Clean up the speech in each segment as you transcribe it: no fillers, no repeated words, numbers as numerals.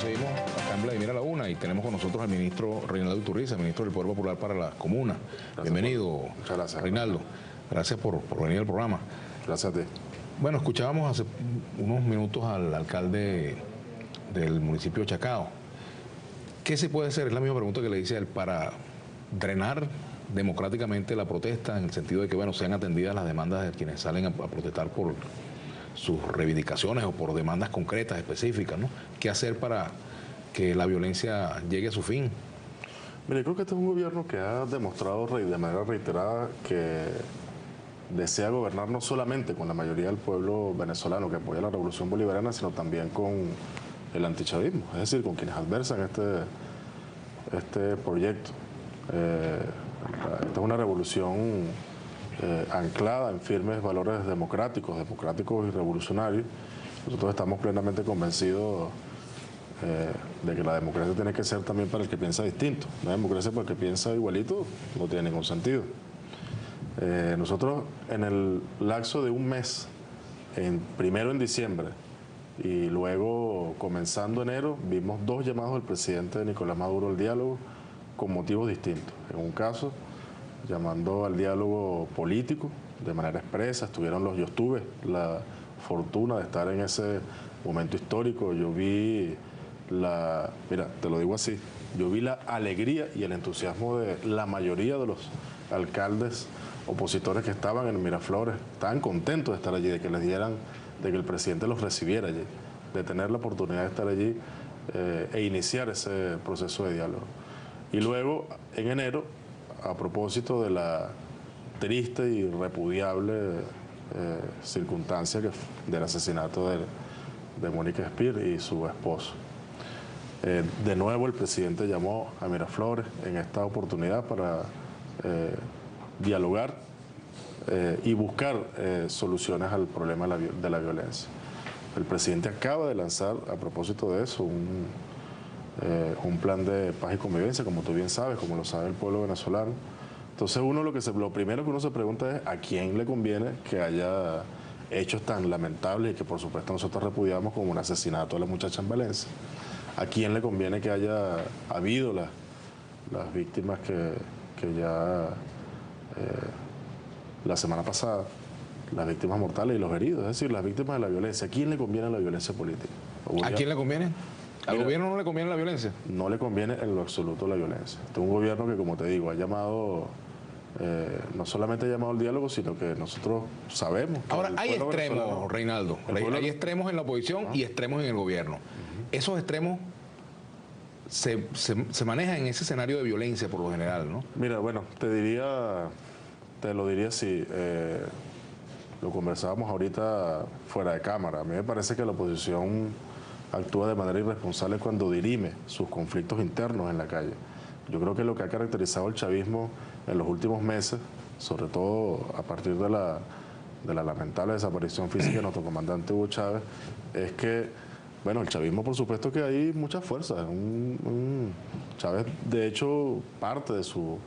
seguimos acá en Vladimir a la Una y tenemos con nosotros al ministro Reinaldo Iturriza, ministro del Poder Popular para las Comunas. Bienvenido, muchas gracias, Reinaldo. Gracias por venir al programa. Gracias a ti. Bueno, escuchábamos hace unos minutos al alcalde del municipio de Chacao. ¿Qué se puede hacer? Es la misma pregunta que le hice a él, para drenar democráticamente la protesta, en el sentido de que, bueno, sean atendidas las demandas de quienes salen a protestar por sus reivindicaciones o por demandas concretas, específicas, ¿no? ¿Qué hacer para que la violencia llegue a su fin? Mire, creo que este es un gobierno que ha demostrado de manera reiterada que desea gobernar no solamente con la mayoría del pueblo venezolano que apoya la revolución bolivariana, sino también con el antichavismo, es decir, con quienes adversan este proyecto. Esta es una revolución anclada en firmes valores democráticos y revolucionarios. Nosotros estamos plenamente convencidos de que la democracia tiene que ser también para el que piensa distinto. Una democracia para el que piensa igualito no tiene ningún sentido. Nosotros en el lapso de un mes, primero en diciembre y luego comenzando enero, vimos dos llamados del presidente Nicolás Maduro al diálogo con motivos distintos. En un caso, llamando al diálogo político de manera expresa, yo tuve la fortuna de estar en ese momento histórico. Yo vi mira, te lo digo así, yo vi la alegría y el entusiasmo de la mayoría de los alcaldes opositores que estaban en Miraflores. Estaban contentos de estar allí, de que el presidente los recibiera allí, de tener la oportunidad de estar allí e iniciar ese proceso de diálogo. Y luego, en enero, a propósito de la triste y repudiable circunstancia del asesinato de Mónica Espir y su esposo. De nuevo el presidente llamó a Miraflores en esta oportunidad para dialogar y buscar soluciones al problema de la violencia. El presidente acaba de lanzar, a propósito de eso, un plan de paz y convivencia, como tú bien sabes, como lo sabe el pueblo venezolano. Entonces lo primero que uno se pregunta es a quién le conviene que haya hechos tan lamentables y que por supuesto nosotros repudiamos, como un asesinato de la muchacha en Valencia. ¿A quién le conviene que haya habido las víctimas que ya la semana pasada, las víctimas mortales y los heridos, es decir, las víctimas de la violencia? ¿A quién le conviene la violencia política? ¿A quién le conviene? ¿Al gobierno no le conviene la violencia? No le conviene en lo absoluto la violencia. Este es un gobierno que, como te digo, ha llamado, no solamente ha llamado al diálogo, sino que nosotros sabemos que ahora hay extremos, Reinaldo, hay extremos en la oposición y extremos en el gobierno. Esos extremos se manejan en ese escenario de violencia por lo general, ¿no? Mira, bueno, te lo diría así, lo conversábamos ahorita fuera de cámara. A mí me parece que la oposición actúa de manera irresponsable cuando dirime sus conflictos internos en la calle. Yo creo que lo que ha caracterizado el chavismo en los últimos meses, sobre todo a partir de la lamentable desaparición física de nuestro comandante Hugo Chávez, es que, bueno, el chavismo, por supuesto que hay muchas fuerzas. Chávez, de hecho, parte de su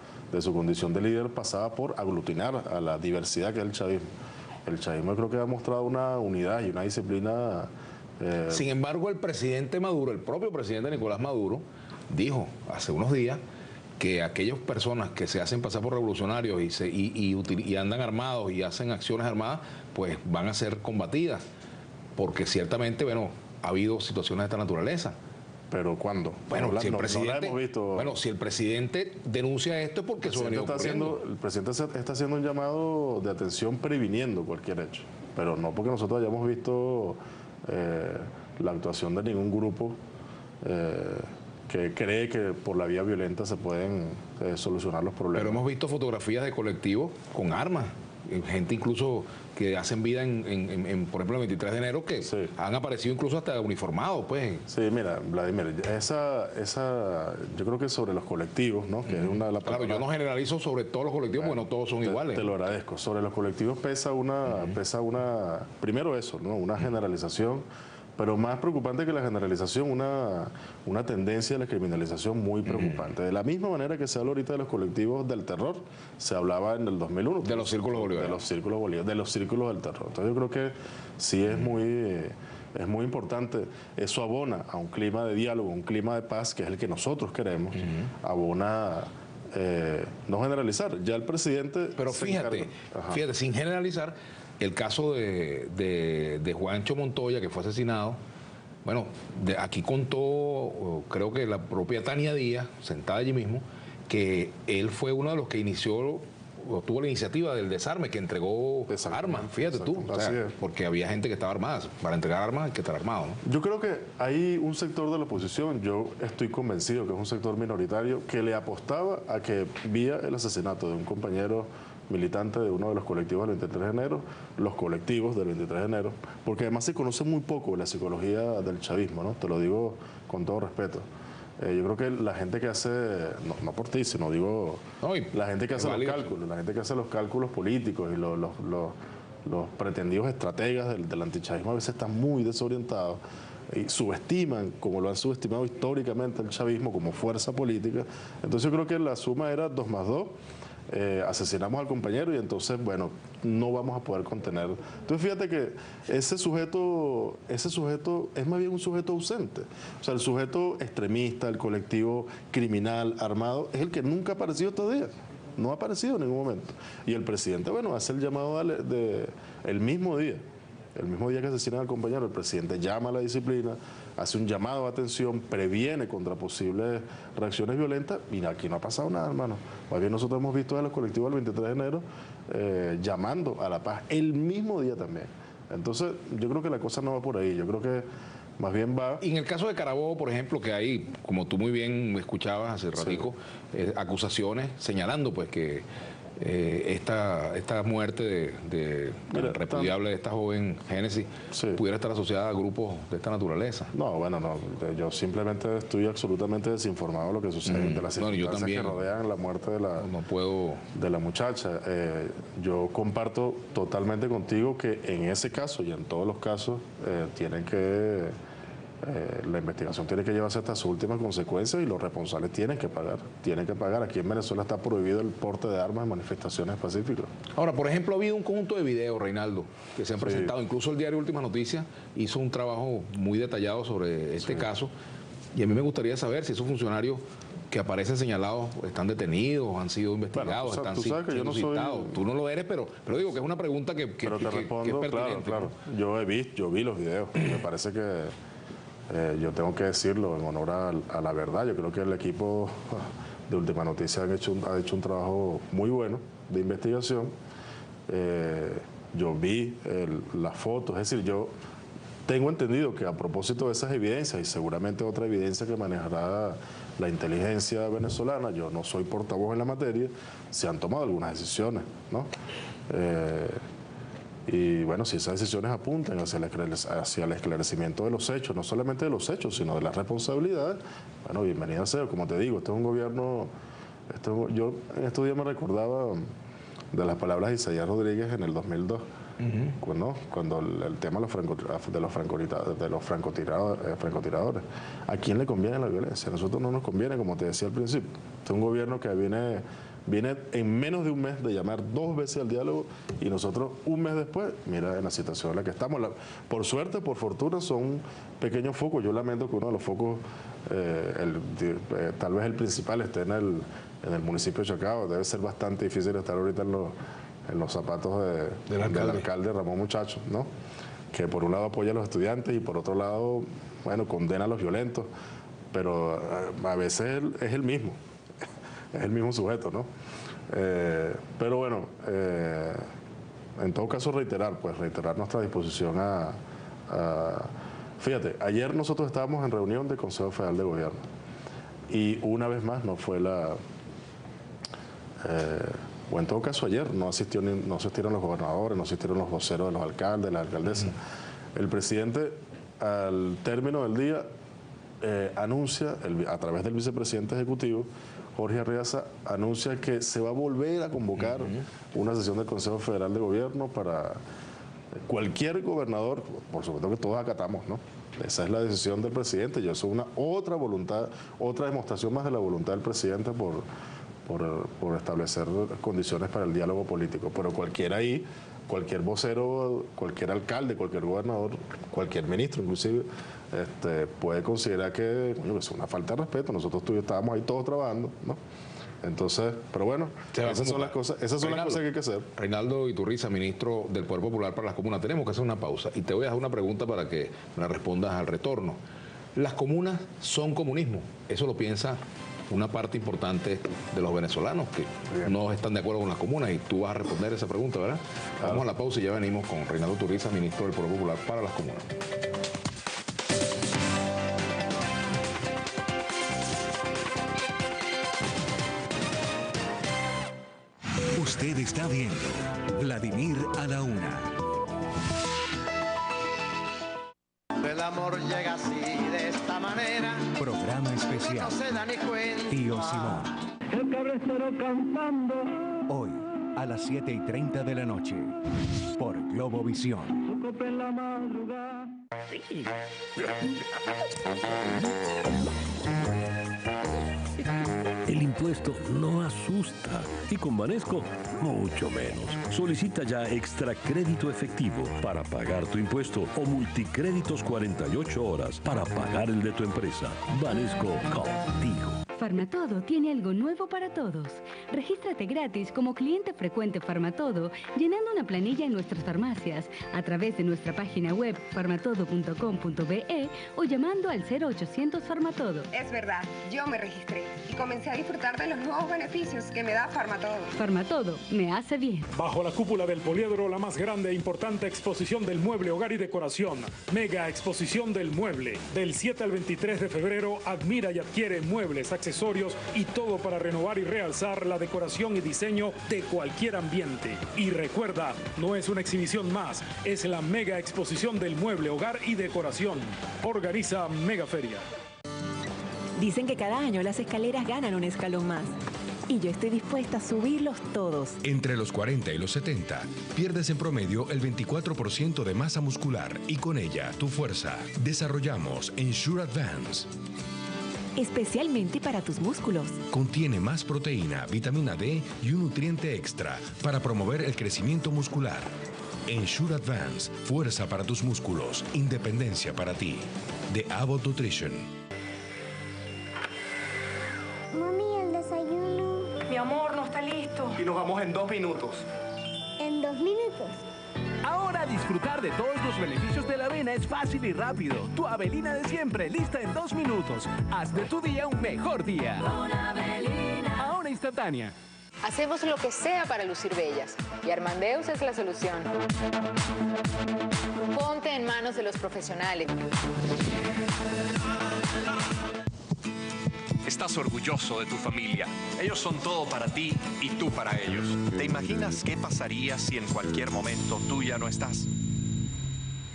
condición de líder pasaba por aglutinar a la diversidad que es el chavismo. El chavismo creo que ha mostrado una unidad y una disciplina. Sin embargo, el presidente Maduro, el propio presidente Nicolás Maduro, dijo hace unos días que aquellas personas que se hacen pasar por revolucionarios y andan armados y hacen acciones armadas, pues van a ser combatidas, porque ciertamente, bueno, ha habido situaciones de esta naturaleza. ¿Pero cuándo? Bueno, no, si el presidente, no la hemos visto. Bueno, si el presidente denuncia esto es porque eso ha venido ocurriendo. El presidente está haciendo un llamado de atención previniendo cualquier hecho, pero no porque nosotros hayamos visto la actuación de ningún grupo que cree que por la vía violenta se pueden solucionar los problemas. Pero hemos visto fotografías de colectivos con armas, gente incluso que hacen vida por ejemplo, el 23 de enero, que sí han aparecido incluso hasta uniformados, pues. Sí, mira, Vladimir, yo creo que sobre los colectivos, ¿no? Que es una de las claro, yo no generalizo sobre todos los colectivos, porque no todos son iguales. Te lo agradezco. Sobre los colectivos pesa primero eso, ¿no? Una generalización, pero más preocupante que la generalización, una tendencia a la criminalización muy preocupante. De la misma manera que se habla ahorita de los colectivos del terror, se hablaba en el 2001. De los círculos bolivarianos. De los círculos del terror. Entonces yo creo que sí es muy Es muy importante. Eso abona a un clima de diálogo, un clima de paz, que es el que nosotros queremos. Abona, no generalizar. Ya el presidente... Pero fíjate, sin generalizar, el caso de Juancho Montoya, que fue asesinado, bueno, aquí contó, creo que la propia Tania Díaz, sentada allí mismo, que él fue uno de los que inició o tuvo la iniciativa del desarme, que entregó armas, fíjate tú, o sea, porque había gente que estaba armada. Para entregar armas hay que estar armado, ¿no? Yo creo que hay un sector de la oposición, yo estoy convencido que es un sector minoritario, que le apostaba a que vía el asesinato de un compañero militante de uno de los colectivos del 23 de enero, los colectivos del 23 de enero, porque además se conoce muy poco la psicología del chavismo, ¿no? Te lo digo con todo respeto. Yo creo que la gente que hace, no por ti, sino digo, la gente que hace los cálculos, la gente que hace los cálculos políticos y los pretendidos estrategas del antichavismo a veces están muy desorientados y subestiman, como lo han subestimado históricamente el chavismo como fuerza política. Entonces yo creo que la suma era 2 más 2. Asesinamos al compañero y entonces, bueno, no vamos a poder contener. Entonces fíjate que ese sujeto es más bien un sujeto ausente. O sea, el sujeto extremista, el colectivo criminal, armado, es el que nunca ha aparecido estos días. No ha aparecido en ningún momento. Y el presidente, bueno, hace el llamado el mismo día. El mismo día que asesinan al compañero, el presidente llama a la disciplina, hace un llamado de atención, previene contra posibles reacciones violentas. Mira, aquí no ha pasado nada, hermano. Más bien nosotros hemos visto a los colectivos del 23 de enero llamando a la paz el mismo día también. Entonces, yo creo que la cosa no va por ahí. Yo creo que más bien va... Y en el caso de Carabobo, por ejemplo, que hay, como tú muy bien escuchabas hace ratico, acusaciones señalando pues que esta muerte repudiable de esta joven Génesis pudiera estar asociada a grupos de esta naturaleza. No, bueno, no. Yo simplemente estoy absolutamente desinformado de lo que sucede, de las circunstancias que rodean la muerte de la muchacha. Yo comparto totalmente contigo que en ese caso y en todos los casos la investigación tiene que llevarse hasta sus últimas consecuencias y los responsables tienen que pagar. Tienen que pagar. Aquí en Venezuela está prohibido el porte de armas en manifestaciones pacíficas. Ahora, por ejemplo, ha habido un conjunto de videos, Reinaldo, que se han presentado. Incluso el diario Últimas Noticias hizo un trabajo muy detallado sobre este caso. Y a mí me gustaría saber si esos funcionarios que aparecen señalados están detenidos, han sido investigados, bueno, están siendo citados. Tú no lo eres, pero digo que es una pregunta que pero te respondo, es pertinente. Claro. Yo vi los videos. Me parece que yo tengo que decirlo en honor a la verdad. Yo creo que el equipo de Última Noticia ha hecho un trabajo muy bueno de investigación. Yo vi las fotos, es decir, yo tengo entendido que a propósito de esas evidencias y seguramente otra evidencia que manejará la inteligencia venezolana, yo no soy portavoz en la materia, se han tomado algunas decisiones, ¿no? Y bueno, si esas decisiones apuntan hacia el esclarecimiento de los hechos, no solamente de los hechos, sino de las responsabilidades, bueno, bienvenido sea. Como te digo, este es un gobierno... yo en estos días me recordaba de las palabras de Isaías Rodríguez en el 2002, cuando el tema de los francotiradores. ¿A quién le conviene la violencia? A nosotros no nos conviene, como te decía al principio. Este es un gobierno que viene en menos de un mes de llamar 2 veces al diálogo y nosotros un mes después, mira en la situación en la que estamos. Por suerte, por fortuna, son pequeños focos. Yo lamento que uno de los focos, tal vez el principal, esté en el municipio de Chacao. Debe ser bastante difícil estar ahorita en los zapatos del alcalde Ramón Muchacho, ¿no? Que por un lado apoya a los estudiantes y por otro lado, bueno, condena a los violentos, pero a veces es el mismo. Es el mismo sujeto, ¿no? Pero bueno, en todo caso reiterar nuestra disposición Fíjate, ayer nosotros estábamos en reunión del Consejo Federal de Gobierno y una vez más no fue o en todo caso ayer no asistieron los gobernadores, no asistieron los voceros de los alcaldes, las alcaldesas. El presidente al término del día anuncia, a través del vicepresidente ejecutivo, Jorge Arriaza, anuncia que se va a volver a convocar una sesión del Consejo Federal de Gobierno para cualquier gobernador, por supuesto que todos acatamos, ¿no? Esa es la decisión del presidente y eso es otra voluntad, otra demostración más de la voluntad del presidente por establecer condiciones para el diálogo político. Pero cualquiera ahí cualquier vocero, cualquier alcalde, cualquier gobernador, cualquier ministro inclusive, puede considerar que, coño, que es una falta de respeto. Nosotros estábamos ahí todos trabajando, ¿no? Entonces, pero bueno, esas son las cosas que hay que hacer. Reinaldo Iturriza, ministro del Poder Popular para las Comunas, tenemos que hacer una pausa y te voy a hacer una pregunta para que me la respondas al retorno. ¿Las comunas son comunismo? Eso lo piensa una parte importante de los venezolanos que no están de acuerdo con las comunas, y tú vas a responder esa pregunta, ¿verdad? Claro. Vamos a la pausa y ya venimos con Reinaldo Iturriza, ministro del Poder Popular para las Comunas. Usted está viendo Vladimir a la Una. El amor llega así, de esta manera. Programa especial. No se da ni cuenta. Tío Simón. El cabrestero cantando. Hoy, a las 7:30 de la noche, por Globovisión. Su copa en la madrugada. El impuesto no asusta y con Banesco mucho menos. Solicita ya extra crédito efectivo para pagar tu impuesto o multicréditos 48 horas para pagar el de tu empresa. Banesco contigo. Farmatodo tiene algo nuevo para todos. Regístrate gratis como cliente frecuente Farmatodo llenando una planilla en nuestras farmacias a través de nuestra página web farmatodo.com.be o llamando al 0800 Farmatodo. Es verdad, yo me registré y comencé a disfrutar de los nuevos beneficios que me da Farmatodo. Farmatodo me hace bien. Bajo la cúpula del Poliedro, la más grande e importante exposición del mueble, hogar y decoración. Mega exposición del mueble. Del 7 al 23 de febrero, admira y adquiere muebles, accesorios y todo para renovar y realzar la decoración y diseño de cualquier ambiente. Y recuerda, no es una exhibición más, es la mega exposición del mueble, hogar y decoración. Organiza Mega Feria. Dicen que cada año las escaleras ganan un escalón más. Y yo estoy dispuesta a subirlos todos. Entre los 40 y los 70, pierdes en promedio el 24% de masa muscular y con ella tu fuerza. Desarrollamos Ensure Advance. Especialmente para tus músculos. Contiene más proteína, vitamina D y un nutriente extra para promover el crecimiento muscular. Ensure Advance, fuerza para tus músculos, independencia para ti. De Abbott Nutrition. Mami, el desayuno. Mi amor, no está listo. Y nos vamos en 2 minutos. ¿En 2 minutos? Ahora disfrutar de todos los beneficios de la avena es fácil y rápido. Tu Avelina de siempre, lista en 2 minutos. Haz de tu día un mejor día. Una Avelina. Ahora instantánea. Hacemos lo que sea para lucir bellas y Armandeus es la solución. Ponte en manos de los profesionales. Estás orgulloso de tu familia. Ellos son todo para ti y tú para ellos. ¿Te imaginas qué pasaría si en cualquier momento tú ya no estás?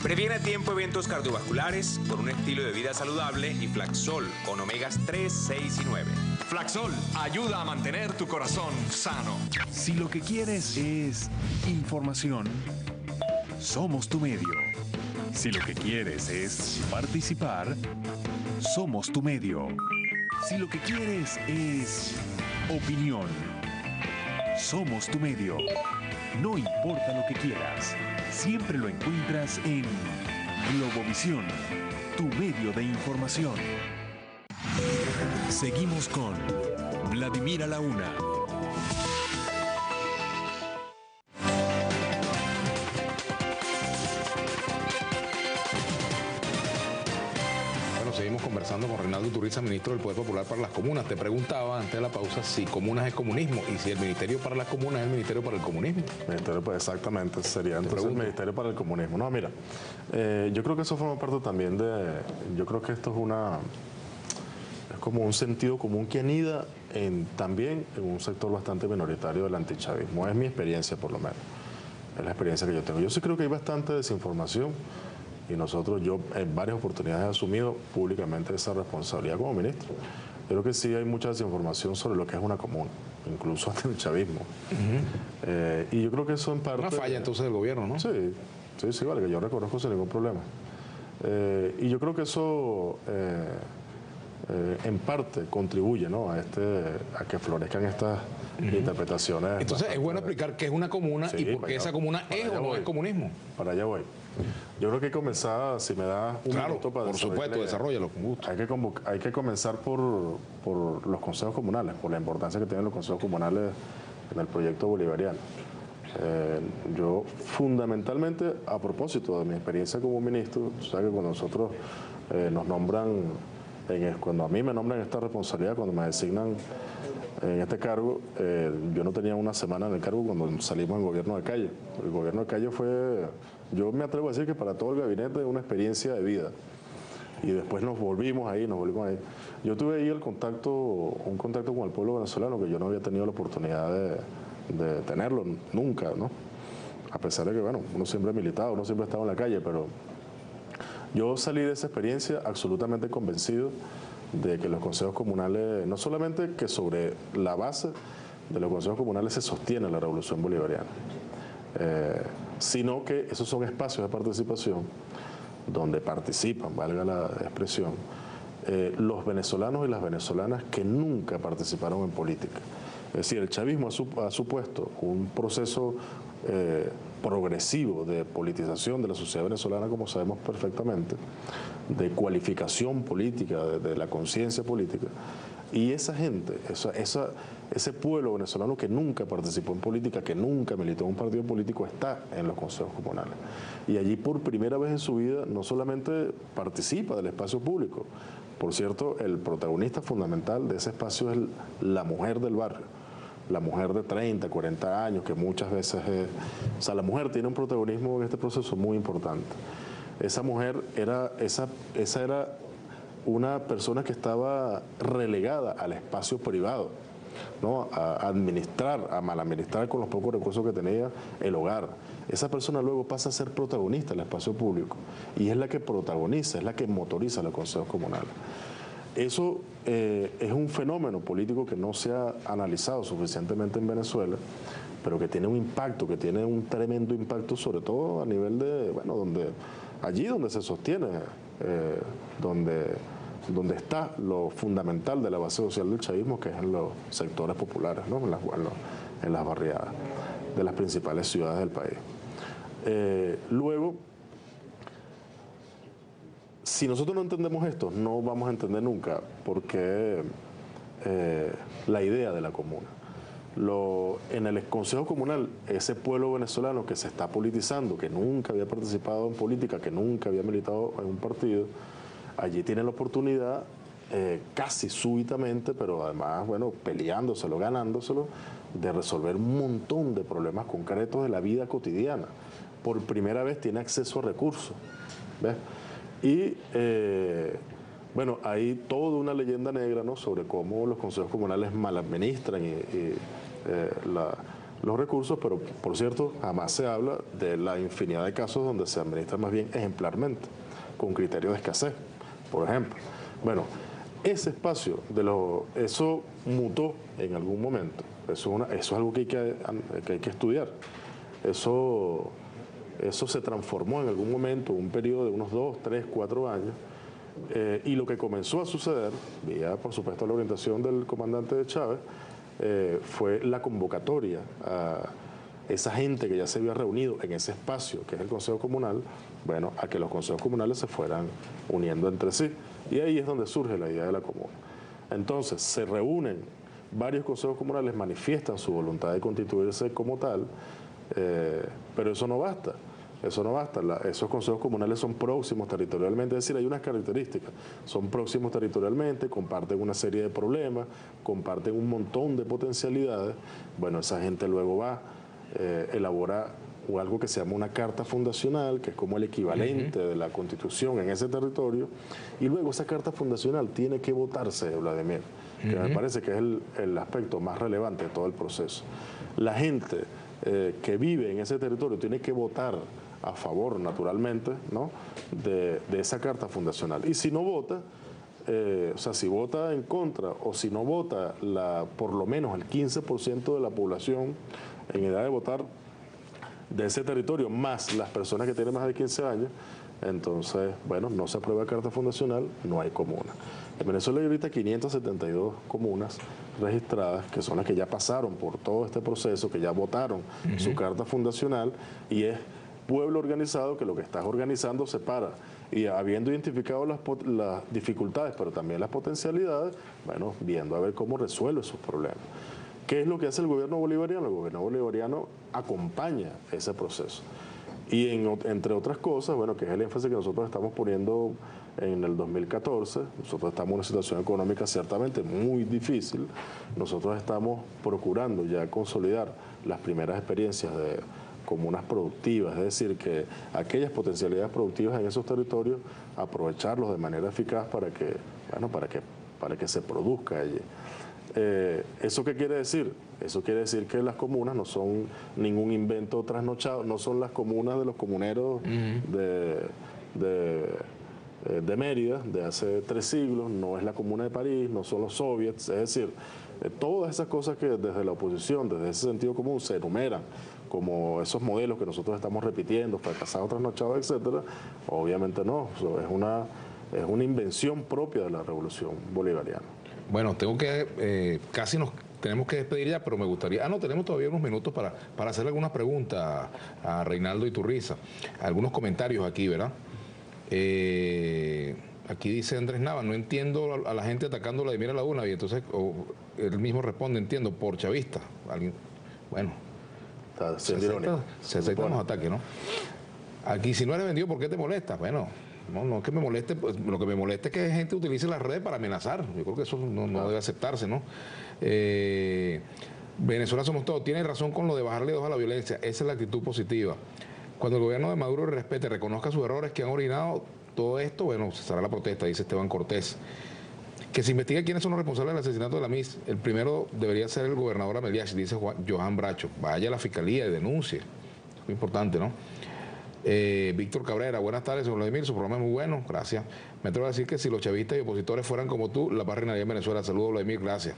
Previene a tiempo eventos cardiovasculares con un estilo de vida saludable y Flaxol con omegas 3, 6 y 9. Flaxol ayuda a mantener tu corazón sano. Si lo que quieres es información, somos tu medio. Si lo que quieres es participar, somos tu medio. Si lo que quieres es opinión, somos tu medio. No importa lo que quieras, siempre lo encuentras en Globovisión, tu medio de información. Seguimos con Vladimir a la Una. Seguimos conversando con Reinaldo Iturriza, ministro del Poder Popular para las Comunas. Te preguntaba antes de la pausa si comunas es comunismo y si el Ministerio para las Comunas es el Ministerio para el Comunismo. Ministerio, pues exactamente, sería entonces el Ministerio para el Comunismo. No, mira, yo creo que eso forma parte también yo creo que esto es como un sentido común que anida también en un sector bastante minoritario del antichavismo. Es mi experiencia, por lo menos. Es la experiencia que yo tengo. Yo sí creo que hay bastante desinformación. Y yo en varias oportunidades he asumido públicamente esa responsabilidad como ministro. Yo creo que sí hay mucha desinformación sobre lo que es una comuna, incluso hasta el chavismo. Y yo creo que eso en parte... Una falla entonces del gobierno, ¿no? Sí, vale, que yo reconozco sin ningún problema. Y yo creo que eso en parte contribuye, ¿no?, a que florezcan estas interpretaciones. Entonces es bueno explicar qué es una comuna Sí, y por qué esa comuna es o no es comunismo. Para allá voy. Yo creo que hay que comenzar, si me da un minuto para por supuesto, desarrollalo con gusto. Hay que comenzar por los consejos comunales, por la importancia que tienen los consejos comunales en el proyecto bolivariano. Yo fundamentalmente, a propósito de mi experiencia como ministro, tú sabes que cuando nosotros nos nombran, cuando a mí me nombran esta responsabilidad, cuando me designan en este cargo, yo no tenía una semana en el cargo cuando salimos en gobierno de calle. El gobierno de calle fue, yo me atrevo a decir que para todo el gabinete, una experiencia de vida. Y después nos volvimos ahí. Yo tuve ahí un contacto con el pueblo venezolano que yo no había tenido la oportunidad de tenerlo nunca, ¿no? A pesar de que, bueno, uno siempre ha militado, uno siempre ha estado en la calle, pero yo salí de esa experiencia absolutamente convencido de que los consejos comunales, no solamente que sobre la base de los consejos comunales se sostiene la revolución bolivariana, sino que esos son espacios de participación donde participan, valga la expresión, los venezolanos y las venezolanas que nunca participaron en política. Es decir, el chavismo ha supuesto un proceso progresivo de politización de la sociedad venezolana, como sabemos perfectamente, de cualificación política, de la conciencia política. Y esa gente, ese pueblo venezolano que nunca participó en política, que nunca militó en un partido político, está en los consejos comunales. Y allí por primera vez en su vida no solamente participa del espacio público. Por cierto, el protagonista fundamental de ese espacio es la mujer del barrio. La mujer de 30, 40 años, que muchas veces o sea, la mujer tiene un protagonismo en este proceso muy importante. Esa mujer esa era una persona que estaba relegada al espacio privado, ¿no?, a administrar, a maladministrar con los pocos recursos que tenía el hogar. Esa persona luego pasa a ser protagonista del espacio público y es la que protagoniza, es la que motoriza los consejos comunales. Eso es un fenómeno político que no se ha analizado suficientemente en Venezuela, pero que tiene un impacto, que tiene un tremendo impacto, sobre todo a nivel de, bueno, allí donde se sostiene, donde está lo fundamental de la base social del chavismo, que es en los sectores populares, ¿no?, en las barriadas de las principales ciudades del país. Luego, si nosotros no entendemos esto, no vamos a entender nunca por qué la idea de la comuna. En el Consejo Comunal, ese pueblo venezolano que se está politizando, que nunca había participado en política, que nunca había militado en un partido, allí tiene la oportunidad, casi súbitamente, pero además, bueno, peleándoselo, ganándoselo, de resolver un montón de problemas concretos de la vida cotidiana. Por primera vez tiene acceso a recursos, ¿ves? Y, bueno, hay toda una leyenda negra, ¿no?, sobre cómo los consejos comunales maladministran los recursos, pero, por cierto, jamás se habla de la infinidad de casos donde se administran más bien ejemplarmente, con criterio de escasez, por ejemplo. Bueno, ese espacio, eso mutó en algún momento. Eso es algo que hay que estudiar. Eso se transformó en algún momento, un periodo de unos 2, 3, 4 años, y lo que comenzó a suceder, vía por supuesto la orientación del comandante Chávez, fue la convocatoria a esa gente que ya se había reunido en ese espacio, que es el Consejo Comunal, bueno, a que los consejos comunales se fueran uniendo entre sí. Y ahí es donde surge la idea de la comuna. Entonces, se reúnen varios consejos comunales, manifiestan su voluntad de constituirse como tal, pero eso no basta. Eso no basta. Esos consejos comunales son próximos territorialmente, es decir, hay unas características. Son próximos territorialmente, comparten una serie de problemas, comparten un montón de potencialidades. Bueno, esa gente luego va, elabora algo que se llama una carta fundacional, que es como el equivalente de la Constitución en ese territorio, y luego esa carta fundacional tiene que votarse, Vladimir, que me parece que es el aspecto más relevante de todo el proceso. La gente que vive en ese territorio tiene que votar a favor, naturalmente, ¿no?, de esa carta fundacional. Y si no vota, o sea, si vota en contra o si no vota por lo menos el 15% de la población en edad de votar de ese territorio, más las personas que tienen más de 15 años, Entonces, bueno, no se aprueba carta fundacional, no hay comuna. En Venezuela hay ahorita 572 comunas registradas, que son las que ya pasaron por todo este proceso, que ya votaron su carta fundacional, y es pueblo organizado que lo que está organizando se para. Y habiendo identificado las dificultades, pero también las potencialidades, bueno, viendo a ver cómo resuelve sus problemas. ¿Qué es lo que hace el gobierno bolivariano? El gobierno bolivariano acompaña ese proceso. Y entre otras cosas, bueno, que es el énfasis que nosotros estamos poniendo en el 2014, nosotros estamos en una situación económica ciertamente muy difícil, nosotros estamos procurando ya consolidar las primeras experiencias de comunas productivas, es decir, que aquellas potencialidades productivas en esos territorios, aprovecharlos de manera eficaz para que, bueno, para que se produzca allí. ¿Eso qué quiere decir? Eso quiere decir que las comunas no son ningún invento trasnochado, no son las comunas de los comuneros de Mérida de hace 3 siglos, no es la Comuna de París, no son los soviets, es decir, todas esas cosas que desde la oposición, desde ese sentido común se enumeran como esos modelos que nosotros estamos repitiendo, fracasados, trasnochados, etcétera, obviamente no, es una invención propia de la revolución bolivariana. Bueno, casi nos tenemos que despedir ya, pero me gustaría... no, tenemos todavía unos minutos para hacer algunas preguntas a Reinaldo Iturriza. Algunos comentarios aquí, ¿verdad? Aquí dice Andrés Nava, no entiendo a la gente atacando a Vladimir Laguna, y entonces él mismo responde, entiendo, por chavista. Bueno, se aceptan los ataques, ¿no? Aquí, si no eres vendido, ¿por qué te molesta? Bueno... No es que me moleste, pues, lo que me molesta es que gente utilice las redes para amenazar. Yo creo que eso no debe aceptarse, ¿no? Venezuela somos todos. Tiene razón con lo de bajarle 2 a la violencia. Esa es la actitud positiva. Cuando el gobierno de Maduro respete, reconozca sus errores que han orinado todo esto, bueno, cesará la protesta, dice Esteban Cortés. Que se investigue quiénes son los responsables del asesinato de la MIS. El primero debería ser el gobernador Ameliach, dice Johan Bracho. Vaya a la fiscalía y denuncie. Es muy importante, ¿no? Víctor Cabrera, buenas tardes, señor Vladimir, su programa es muy bueno, gracias. Me atrevo a decir que si los chavistas y opositores fueran como tú, la paz reinaría en Venezuela. Saludos, Vladimir, gracias.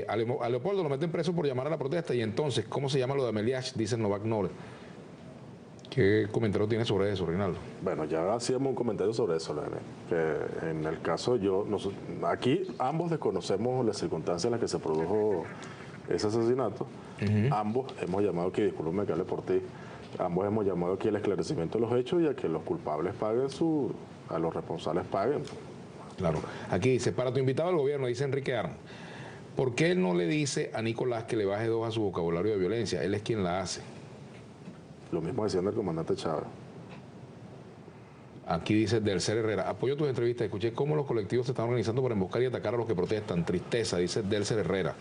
A Leopoldo lo meten preso por llamar a la protesta, y entonces, ¿cómo se llama lo de Ameliach? Dice Novak Nole. ¿Qué comentario tiene sobre eso, Reinaldo? Bueno, ya hacíamos un comentario sobre eso, que en el caso aquí ambos desconocemos las circunstancias en las que se produjo ese asesinato. Ambos hemos llamado aquí, discúlpame que hable por ti, ambos hemos llamado aquí al esclarecimiento de los hechos y a que los culpables paguen a los responsables paguen. Claro. Aquí dice, para tu invitado al gobierno, dice Enrique Arm, ¿por qué él no le dice a Nicolás que le baje 2 a su vocabulario de violencia? Él es quien la hace. Lo mismo decía el comandante Chávez. Aquí dice Delcer Herrera, apoyo tus entrevistas, escuché cómo los colectivos se están organizando para emboscar y atacar a los que protestan. Tristeza, dice Delcer Herrera.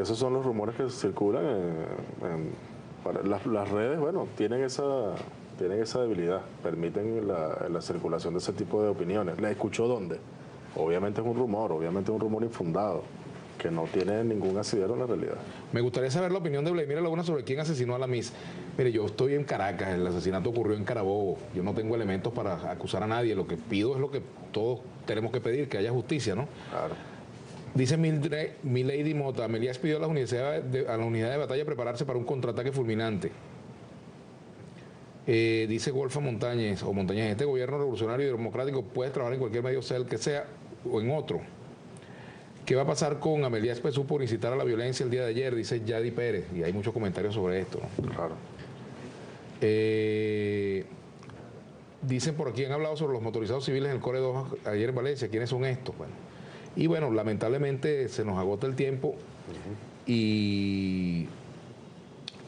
Esos son los rumores que circulan las redes, bueno, tienen esa debilidad, permiten la circulación de ese tipo de opiniones. ¿La escuchó dónde? Obviamente es un rumor infundado, que no tiene ningún asidero en la realidad. Me gustaría saber la opinión de Vladimir Laguna sobre quién asesinó a la MIS. Mire, yo estoy en Caracas, el asesinato ocurrió en Carabobo, yo no tengo elementos para acusar a nadie, lo que pido es lo que todos tenemos que pedir, que haya justicia, ¿no? Claro. Dice Milady Mota, Ameliach pidió a la unidad de batalla prepararse para un contraataque fulminante. Dice Golfa Montañez, este gobierno revolucionario y democrático puede trabajar en cualquier medio, sea el que sea, o en otro. ¿Qué va a pasar con Ameliach Pesú por incitar a la violencia el día de ayer? Dice Yadi Pérez, y hay muchos comentarios sobre esto, ¿no? Claro. Dicen por aquí, han hablado sobre los motorizados civiles en el Core 2 ayer en Valencia. ¿Quiénes son estos? Bueno. Y bueno, lamentablemente se nos agota el tiempo. ¿Y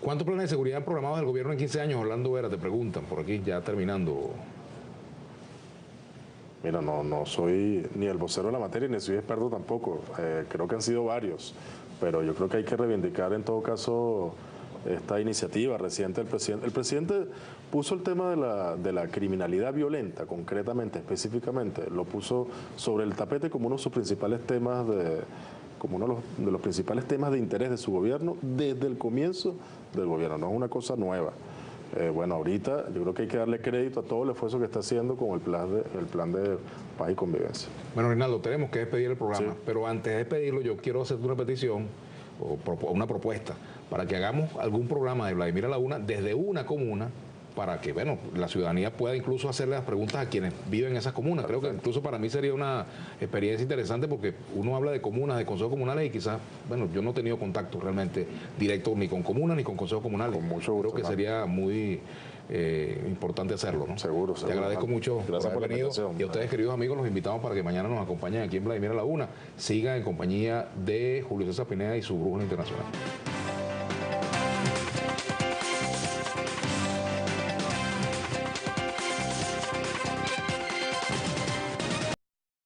cuántos planes de seguridad han programado del gobierno en 15 años? Orlando Vera, te preguntan por aquí, ya terminando. Mira, no soy ni el vocero de la materia ni soy experto tampoco. Creo que han sido varios, pero yo creo que hay que reivindicar en todo caso esta iniciativa reciente del presidente. El presidente puso el tema de la criminalidad violenta, concretamente, específicamente, lo puso sobre el tapete como uno de sus principales temas como uno de los principales temas de interés de su gobierno desde el comienzo del gobierno, no es una cosa nueva. Bueno, ahorita yo creo que hay que darle crédito a todo el esfuerzo que está haciendo con el plan de paz y convivencia. Bueno, Reinaldo, tenemos que despedir el programa, sí. Pero antes de despedirlo yo quiero hacerte una petición o una propuesta para que hagamos algún programa de Vladimir Laguna desde una comuna para que, bueno, la ciudadanía pueda incluso hacerle las preguntas a quienes viven en esas comunas. Creo que incluso para mí sería una experiencia interesante porque uno habla de comunas, de consejos comunales y quizás, bueno, yo no he tenido contacto realmente directo ni con comunas ni con consejos comunales. Con mucho gusto. Creo que sería muy importante hacerlo, ¿no? Seguro. Te agradezco mucho Gracias por la venido. invitación. Y a ustedes, queridos amigos, los invitamos para que mañana nos acompañen aquí en Vladimir a la 1. Sigan en compañía de Julio César Pineda y su Brújula Internacional.